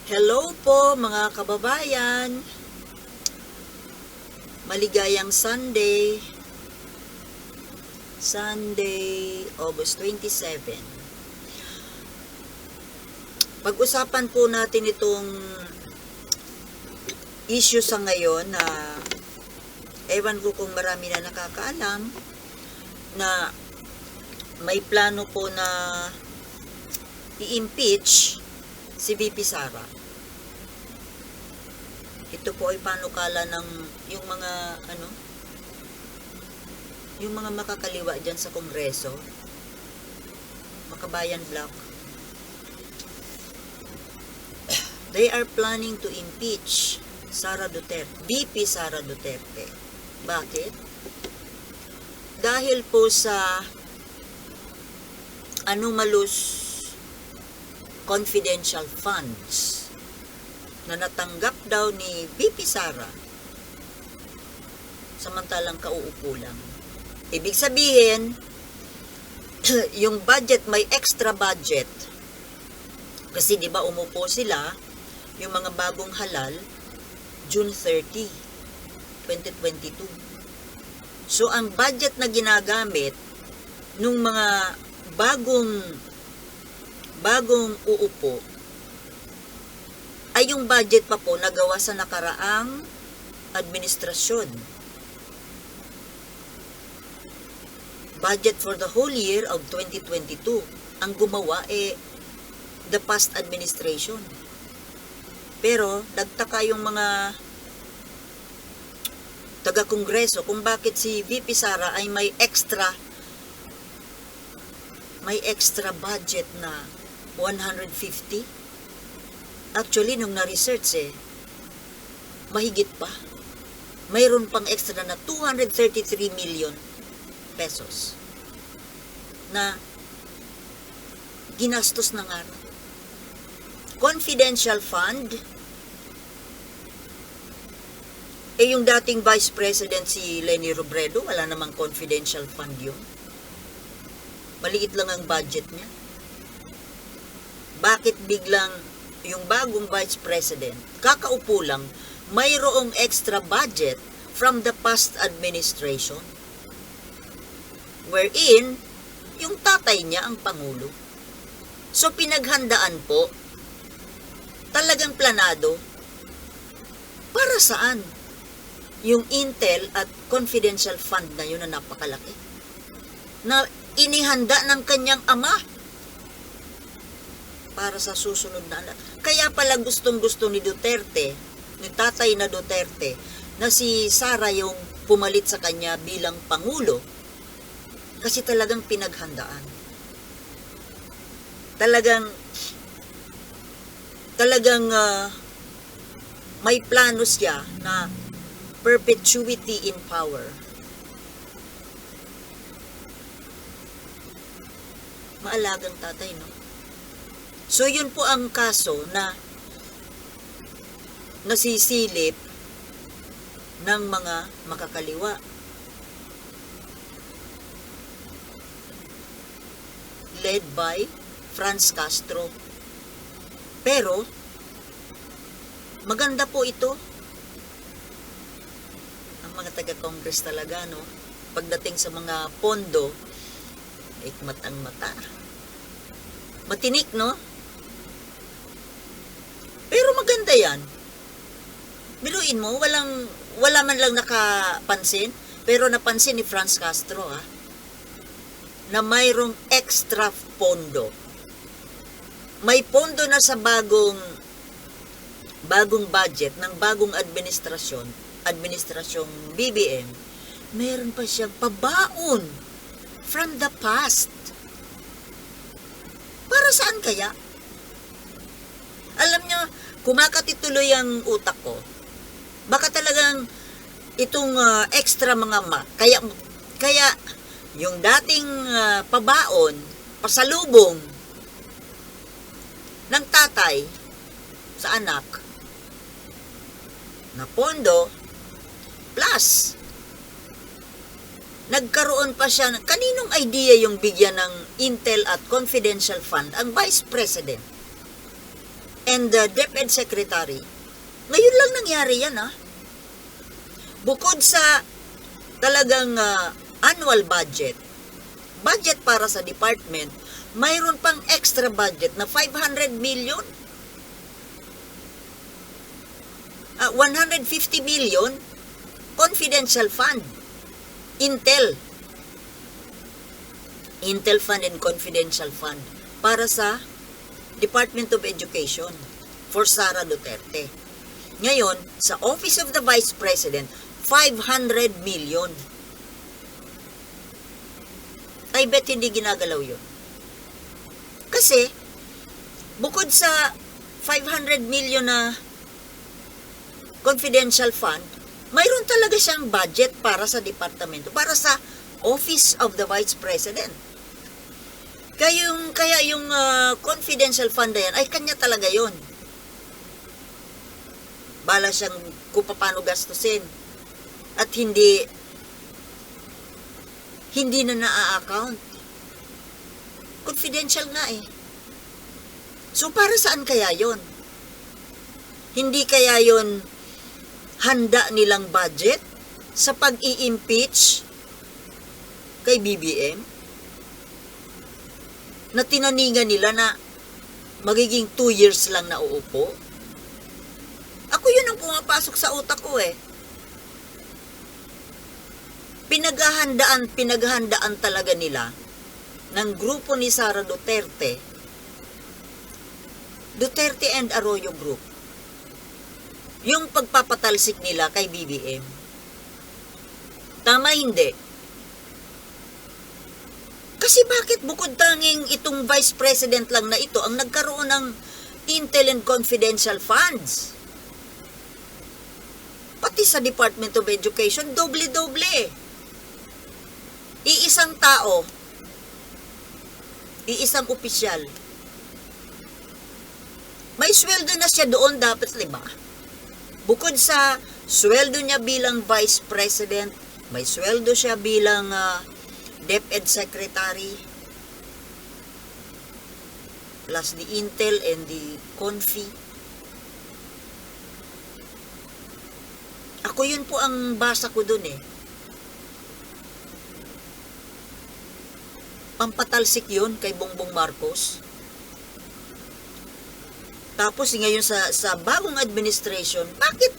Hello po mga kababayan. Maligayang Sunday. August 27. Pag-usapan po natin itong issue sa ngayon na ewan ko kung marami na nakakaalam na may plano po na i-impeach si VP Sara. Ito po ay panukala ng yung mga makakaliwa diyan sa Kongreso, Makabayan Bloc. They are planning to impeach VP Sara Duterte. Bakit? Dahil po sa anomalous confidential funds na natanggap daw ni VP Sara samantalang kauupo lang. Ibig sabihin, yung budget, may extra budget. Kasi di ba umupo sila, yung mga bagong halal, June 30, 2022. So, ang budget na ginagamit nung mga bagong uupo ay yung budget pa po nagawa sa nakaraang administrasyon. Budget for the whole year of 2022. Ang gumawa the past administration. Pero nagtaka yung mga taga-kongreso kung bakit si VP Sara ay may extra budget na 150. Actually, nung na-research mahigit pa. Mayroon pang extra na 233 million pesos na ginastos ng araw. Confidential fund. Yung dating Vice President si Leni Robredo, wala namang confidential fund yun. Maliit lang ang budget niya. Bakit biglang yung bagong Vice President, kakaupo lang, mayroong extra budget from the past administration? Wherein, yung tatay niya ang Pangulo. So, pinaghandaan po, talagang planado, para saan? Yung Intel at confidential fund na yun na napakalaki, na inihanda ng kanyang ama para sa susunod na anak. Kaya pala gustong-gusto ni Duterte, ni tatay na Duterte, na si Sara yung pumalit sa kanya bilang Pangulo. Kasi talagang pinaghandaan. Talagang may plano siya na perpetuity in power. Maalagang tatay, no? So, yun po ang kaso na nasisilip ng mga makakaliwa. Led by Franz Castro. Pero, maganda po ito. Ang mga taga-Congress talaga, no? Pagdating sa mga pondo, matang mata. Matinik, no? Pero maganda yan. Biruin mo, wala man lang nakapansin, pero napansin ni Franz Castro, na mayroong extra pondo. May pondo na sa bagong budget ng bagong administrasyong BBM. Meron pa siyang pabaon from the past. Para saan kaya? Alam nyo, kumakatituloy ang utak ko. Baka talagang itong extra mga kaya yung dating pabaon, pasalubong ng tatay sa anak na pondo plus nagkaroon pa siya, kaninong idea yung bigyan ng Intel at confidential fund ang Vice President? and the DepEd Secretary. Ngayon lang nangyari yan, ha? Bukod sa talagang annual budget para sa department, mayroon pang extra budget na 500 million. 150 million confidential fund. Intel Fund and Confidential Fund para sa Department of Education for Sara Duterte. Ngayon, sa Office of the Vice President, 500 million. I bet hindi ginagalaw yun. Kasi, bukod sa 500 million na confidential fund, mayroon talaga siyang budget para sa departamento, para sa Office of the Vice President. Kaya yung confidential fund na yan, ay kanya talaga yon. Bala siyang kung paano gastusin. At hindi na naa-account. Confidential nga eh. So, para saan kaya yon? Hindi kaya yon handa nilang budget sa pag-i-impeach kay BBM? Na tinaningan nila na magiging 2 years lang na uupo? Ako yun ang pumapasok sa utak ko eh. Pinaghahandaan talaga nila ng grupo ni Sara Duterte and Arroyo Group, yung pagpapatalsik nila kay BBM. Tama hindi? Kasi bakit bukod tanging itong Vice President lang na ito ang nagkaroon ng Intel and Confidential Funds? Pati sa Department of Education, doble-doble. Iisang tao, iisang opisyal. May sweldo na siya doon dapat, diba? Bukod sa sweldo niya bilang Vice President, may sweldo siya bilang DepEd Secretary, plus the Intel and the Confi. Ako yun po ang basa ko dun eh. Pampatalsik yun kay Bongbong Marcos. Tapos ngayon sa bagong administration, bakit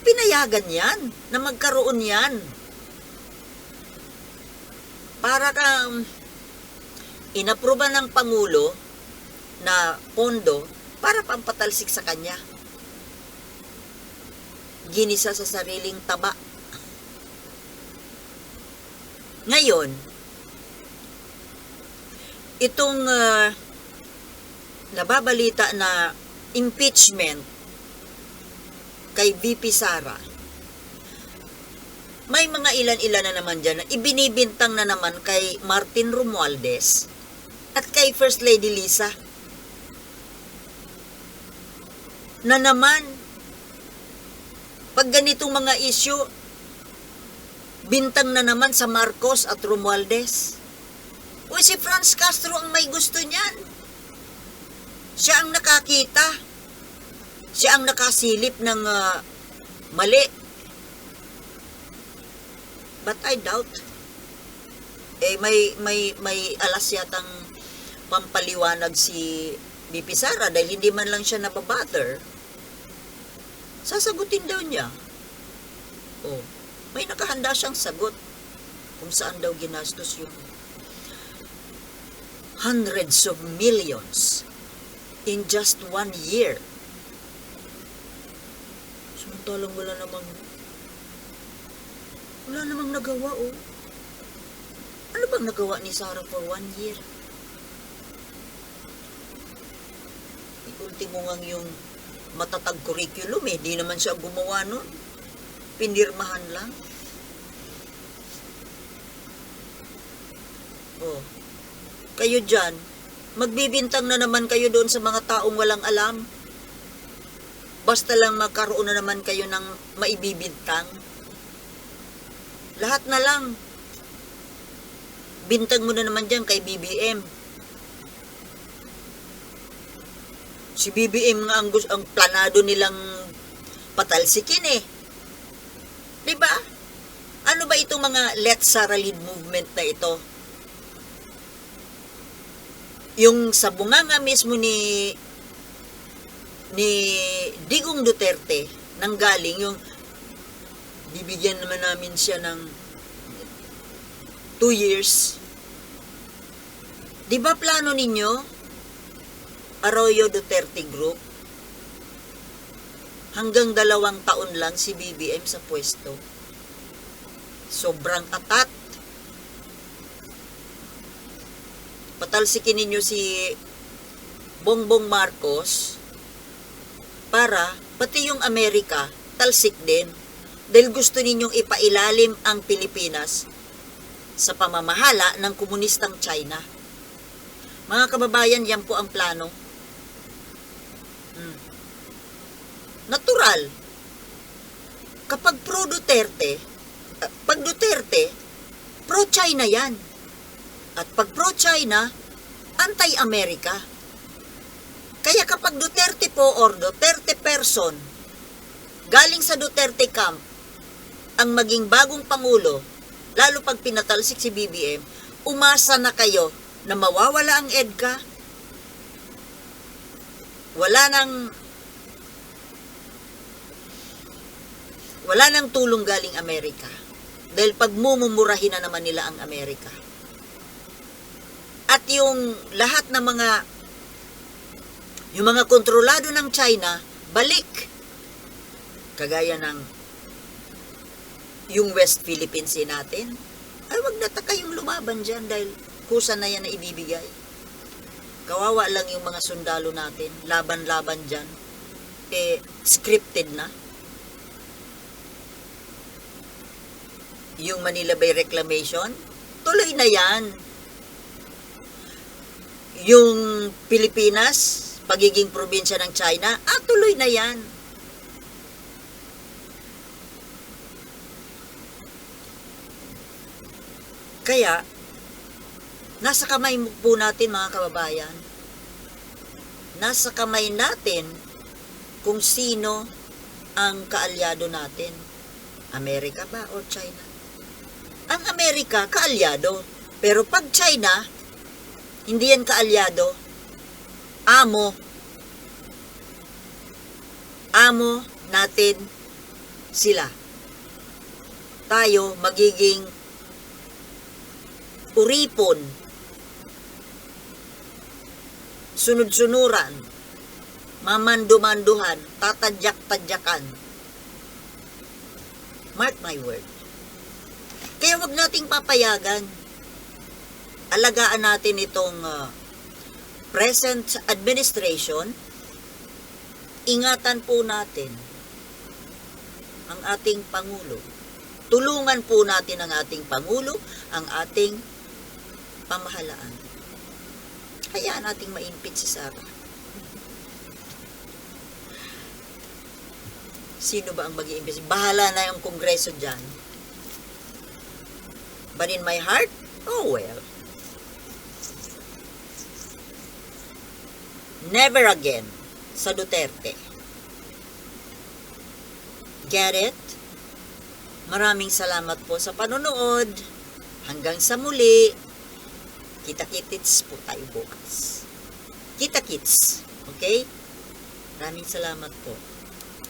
pinayagan yan na magkaroon yan? Para kang inapruba ng Pangulo na pondo para pampatalsik sa kanya. Ginisa sa sariling taba. Ngayon, itong nababalita na impeachment kay VP Sara, may mga ilan-ilan na naman dyan na ibinibintang na naman kay Martin Romualdez at kay First Lady Lisa na naman pag ganitong mga issue, bintang na naman sa Marcos at Romualdez. O si Franz Castro ang may gusto niyan. Siya ang nakakita. Siya ang nakasilip ng mali. But I doubt. May alas yatang pampaliwanag si VP Sara dahil hindi man lang siya nababatter. Sasagutin daw niya. May nakahanda siyang sagot kung saan daw ginastos yung hundreds of millions in just 1 year. Samantalang wala namang nagawa, oh. Ano bang nagawa ni Sara for 1 year? Ultimo ngang yung matatag curriculum eh. Di naman siya gumawa nun. Pinirmahan lang. Kayo dyan, magbibintang na naman kayo doon sa mga taong walang alam. Basta lang magkaroon na naman kayo ng maibibintang. Lahat na lang. Bintang mo na naman dyan kay BBM. Si BBM nga ang planado nilang patalsikin eh. 'Di ba? Ano ba itong mga Let's Sara lead movement na ito? Yung sa bunganga mismo ni Digong Duterte nanggaling yung bibigyan naman namin siya ng 2 years. 'Di ba plano ninyo? Arroyo Duterte Group, hanggang 2 taon lang si BBM sa pwesto. Sobrang atat. Patalsikin ninyo si Bongbong Marcos para pati yung Amerika talsik din. Dahil gusto ninyong ipailalim ang Pilipinas sa pamamahala ng komunistang China. Mga kababayan, yan po ang plano. Natural. Kapag pag Duterte, pro-China yan. At pag pro-China, anti-Amerika. Kaya kapag Duterte po or Duterte person, galing sa Duterte camp, ang maging bagong Pangulo, lalo pag pinatalsik si BBM, umasa na kayo na mawawala ang EDCA, wala nang tulong galing Amerika. Dahil pagmumurahin na naman nila ang Amerika. At yung lahat ng yung mga kontrolado ng China, balik. Kagaya ng yung West Philippines Sea natin, ay wag na ta kayong lumaban dyan dahil kusa na yan na ibibigay. Kawawa lang yung mga sundalo natin, laban-laban dyan. Scripted na. Yung Manila Bay Reclamation, tuloy na yan. Yung Pilipinas, pagiging probinsya ng China, tuloy na yan. Kaya, nasa kamay po natin mga kababayan, nasa kamay natin kung sino ang kaalyado natin. Amerika ba o China? Ang Amerika, kaalyado. Pero pag China, hindi yan kaalyado. Amo natin sila. Tayo magiging uripon, sunod-sunuran, mamandumanduhan, tatadyak-tadyakan. Mark my word. Kaya wag nating papayagan. Alagaan natin itong present administration. Ingatan po natin ang ating Pangulo. Tulungan po natin ang ating Pangulo, ang ating pamahalaan. Hayaan nating maimpit si Sara. Sino ba ang mag-iimbis? Bahala na yung Kongreso dyan. But in my heart, oh well. Never again sa Duterte. Get it? Maraming salamat po sa panonood. Hanggang sa muli. Kita-kits po tayo bukas. Kita-kits. Okay? Maraming salamat po.